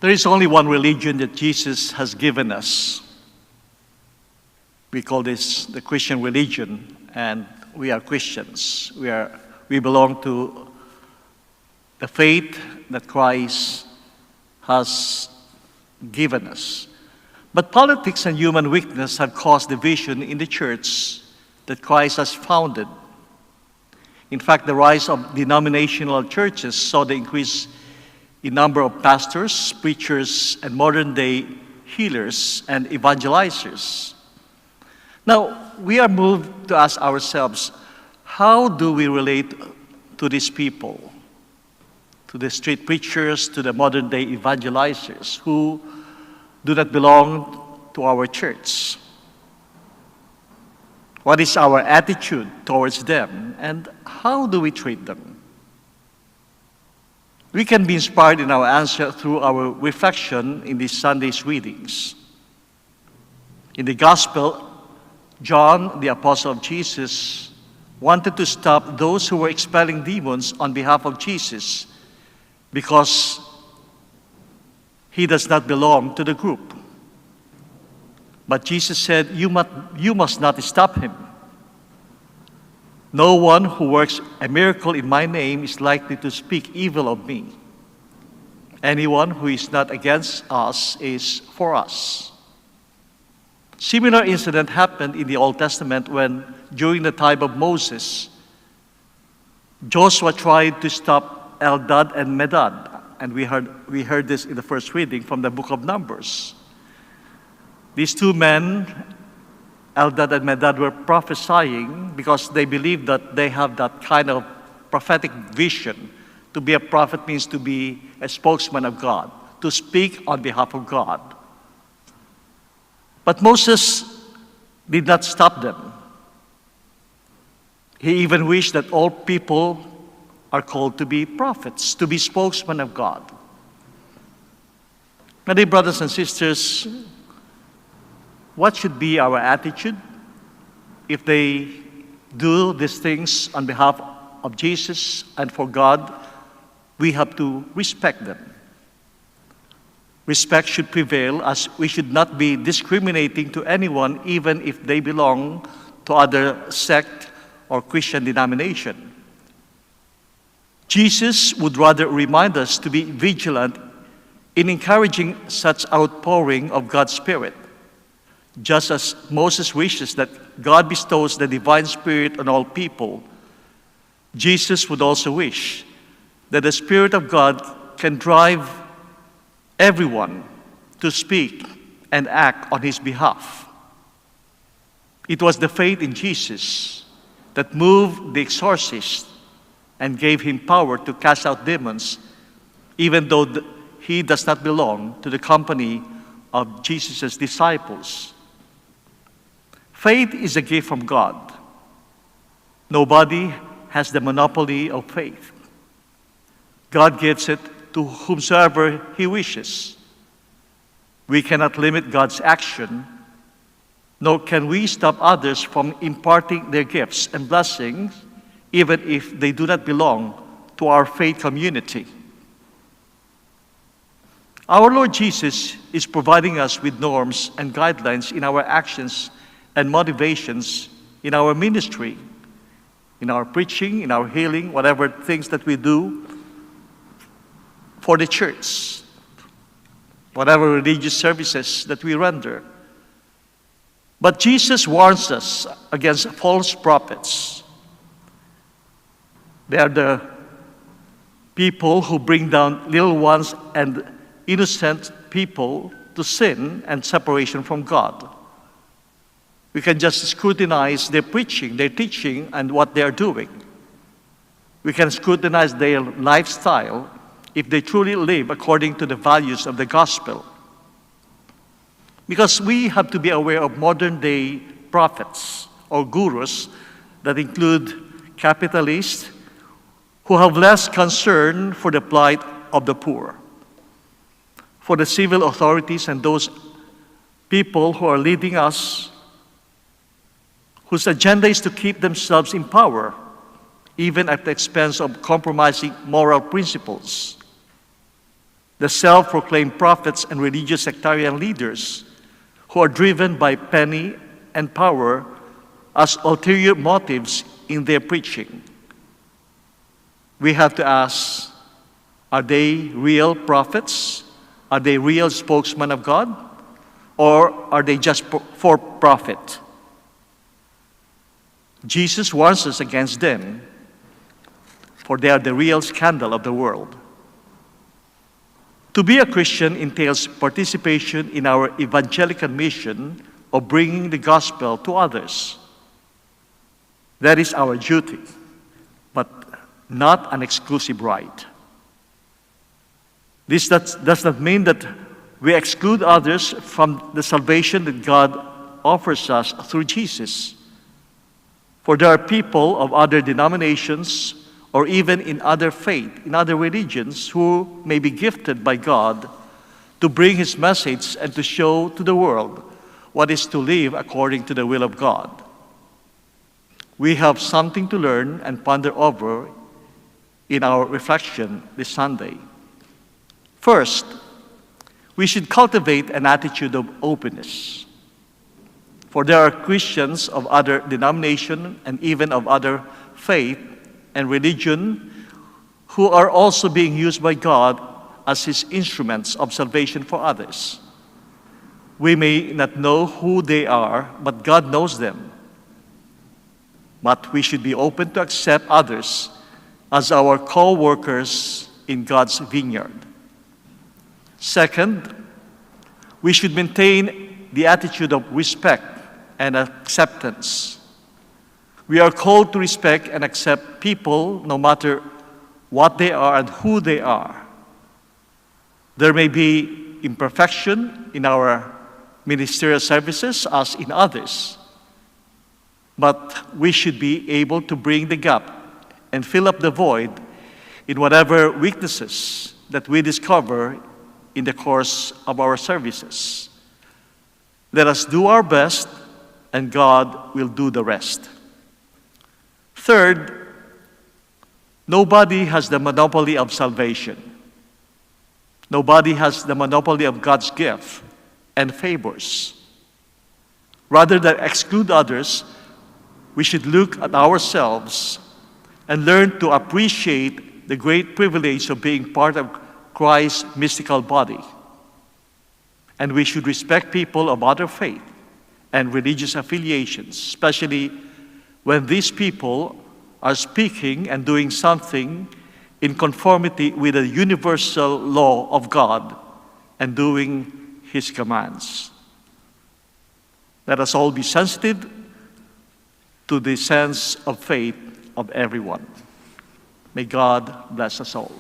There is only one religion that Jesus has given us. We call this the Christian religion, and we are Christians. We belong to the faith that Christ has given us. But politics and human weakness have caused division in the church that Christ has founded. In fact, the rise of denominational churches saw the increase in number of pastors, preachers, and modern-day healers and evangelizers. Now, we are moved to ask ourselves, how do we relate to these people, to the street preachers, to the modern-day evangelizers who do not belong to our church? What is our attitude towards them, and how do we treat them? We can be inspired in our answer through our reflection in these Sunday's readings. In the Gospel, John, the apostle of Jesus, wanted to stop those who were expelling demons on behalf of Jesus because he does not belong to the group. But Jesus said, you must not stop him. No one who works a miracle in my name is likely to speak evil of me. Anyone who is not against us is for us. Similar incident happened in the Old Testament when, during the time of Moses, Joshua tried to stop Eldad and Medad. And we heard this in the first reading from the book of Numbers. These two men, Eldad and Medad, were prophesying because they believed that they have that kind of prophetic vision. To be a prophet means to be a spokesman of God, to speak on behalf of God. But Moses did not stop them. He even wished that all people are called to be prophets, to be spokesmen of God. My dear brothers and sisters, what should be our attitude if they do these things on behalf of Jesus and for God? We have to respect them. Respect should prevail, as we should not be discriminating to anyone even if they belong to other sect or Christian denomination. Jesus would rather remind us to be vigilant in encouraging such outpouring of God's Spirit. Just as Moses wishes that God bestows the divine Spirit on all people, Jesus would also wish that the Spirit of God can drive everyone to speak and act on his behalf. It was the faith in Jesus that moved the exorcist and gave him power to cast out demons, even though he does not belong to the company of Jesus' disciples. Faith is a gift from God. Nobody has the monopoly of faith. God gives it to whomsoever he wishes. We cannot limit God's action, nor can we stop others from imparting their gifts and blessings, even if they do not belong to our faith community. Our Lord Jesus is providing us with norms and guidelines in our actions and motivations in our ministry, in our preaching, in our healing, whatever things that we do for the church, whatever religious services that we render. But Jesus warns us against false prophets. They are the people who bring down little ones and innocent people to sin and separation from God. We can just scrutinize their preaching, their teaching, and what they are doing. We can scrutinize their lifestyle if they truly live according to the values of the gospel. Because we have to be aware of modern-day prophets or gurus that include capitalists who have less concern for the plight of the poor, for the civil authorities and those people who are leading us, whose agenda is to keep themselves in power, even at the expense of compromising moral principles. the self-proclaimed prophets and religious sectarian leaders who are driven by penny and power as ulterior motives in their preaching. We have to ask, are they real prophets? Are they real spokesmen of God? Or are they just for profit? Jesus warns us against them, for they are the real scandal of the world. To be a Christian entails participation in our evangelical mission of bringing the gospel to others. That is our duty, but not an exclusive right. This does not mean that we exclude others from the salvation that God offers us through Jesus. For there are people of other denominations or even in other faith, in other religions, who may be gifted by God to bring His message and to show to the world what is to live according to the will of God. We have something to learn and ponder over in our reflection this Sunday. First, we should cultivate an attitude of openness. For there are Christians of other denomination and even of other faith and religion who are also being used by God as His instruments of salvation for others. We may not know who they are, but God knows them. But we should be open to accept others as our co-workers in God's vineyard. Second, we should maintain the attitude of respect and acceptance. We are called to respect and accept people no matter what they are and who they are. There may be imperfection in our ministerial services as in others, but we should be able to bring the gap and fill up the void in whatever weaknesses that we discover in the course of our services. Let us do our best, and God will do the rest. Third, nobody has the monopoly of salvation. Nobody has the monopoly of God's gift and favors. Rather than exclude others, we should look at ourselves and learn to appreciate the great privilege of being part of Christ's mystical body. And we should respect people of other faith and religious affiliations, especially when these people are speaking and doing something in conformity with the universal law of God and doing His commands. Let us all be sensitive to the sense of faith of everyone. May God bless us all.